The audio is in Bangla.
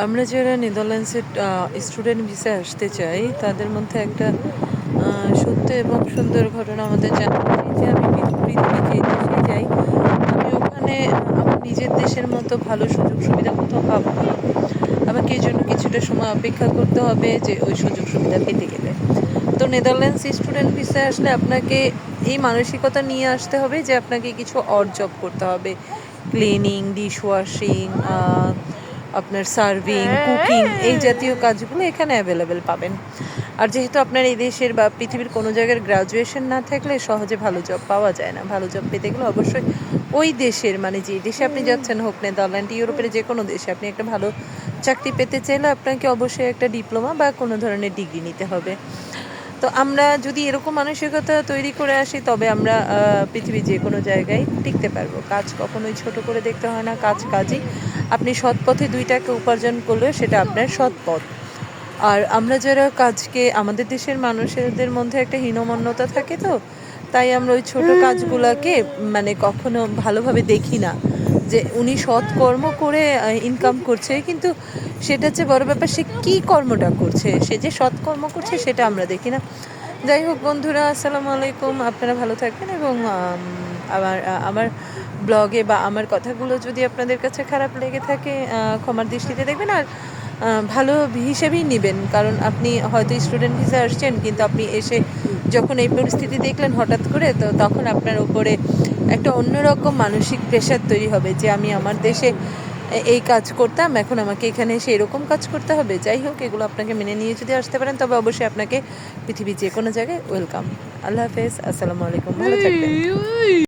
আমরা যারা নেদারল্যান্ডসের স্টুডেন্ট ভিসায় আসতে চাই তাদের মধ্যে একটা সত্য এবং সুন্দর ঘটনা আমাদের জানা উচিত যে আমি পৃথিবীর যে দেশে যাই আমি ওখানে আমার নিজের দেশের মতো ভালো সুযোগ সুবিধা কোথাও পাবো না। আমাকে এই জন্য কিছুটা সময় অপেক্ষা করতে হবে যে ওই সুযোগ সুবিধা পেতে গেলে। তো নেদারল্যান্ডস স্টুডেন্ট ভিসায় আসলে আপনাকে এই মানসিকতা নিয়ে আসতে হবে যে আপনাকে কিছু অড জব করতে হবে, ক্লিনিং, ডিশ ওয়াশিং, আপনার সার্ভিং, কুকিং, এই জাতীয় কাজগুলো এখানে অ্যাভেলেবেল পাবেন। আর যেহেতু আপনার এই দেশের বা পৃথিবীর কোনো জায়গার গ্রাজুয়েশন না থাকলে সহজে ভালো জব পাওয়া যায় না। ভালো জব পেতে গেলে অবশ্যই ওই দেশের, মানে যে দেশে আপনি যাচ্ছেন, হোক নেদারল্যান্ড, ইউরোপের যে কোনো দেশে আপনি একটা ভালো চাকরি পেতে চাইলে আপনাকে অবশ্যই একটা ডিপ্লোমা বা কোনো ধরনের ডিগ্রি নিতে হবে। তো আমরা যদি এরকম মানসিকতা তৈরি করে আসি তবে আমরা পৃথিবীর যে কোনো জায়গায় টিকতে পারবো। কাজ কখনোই ছোট করে দেখতে হয় না, কাজ কাজই। আপনি সৎ পথে 2 টাকা উপার্জন করলেও সেটা আপনার সৎ পথ। আর আমরা যারা কাজকে, আমাদের দেশের মানুষদের মধ্যে একটা হীনমন্যতা থাকে, তো তাই আমরা ওই ছোট কাজগুলোকে মানে কখনো ভালোভাবে দেখি না যে উনি সৎ কর্ম করে ইনকাম করছে, কিন্তু সেটা হচ্ছে বড় ব্যাপার সে কী কর্মটা করছে, সে যে সৎ কর্ম করছে সেটা আমরা দেখি না। যাই হোক বন্ধুরা, আসসালামু আলাইকুম, আপনারা ভালো থাকবেন এবং আমার ব্লগে বা আমার কথাগুলো যদি আপনাদের কাছে খারাপ লেগে থাকে ক্ষমার দৃষ্টিতে দেখবেন। আর ভালো হিসেবেই নেবেন, কারণ আপনি হয়তো স্টুডেন্ট ভিসা আসছেন, কিন্তু আপনি এসে যখন এই পরিস্থিতি দেখলেন হঠাৎ করে, তো তখন আপনার উপরে একটা অন্যরকম মানসিক প্রেশার তৈরি হবে যে আমি আমার দেশে এই কাজ করতাম, এখন আমাকে এখানে এসে এরকম কাজ করতে হবে। যাই হোক, এগুলো আপনাকে মেনে নিয়ে যদি আসতে পারেন তবে অবশ্যই আপনাকে পৃথিবীর যে কোনো জায়গায় ওয়েলকাম। আল্লাহ হাফেজ, আসসালামু আলাইকুম, ভালো থাকবেন।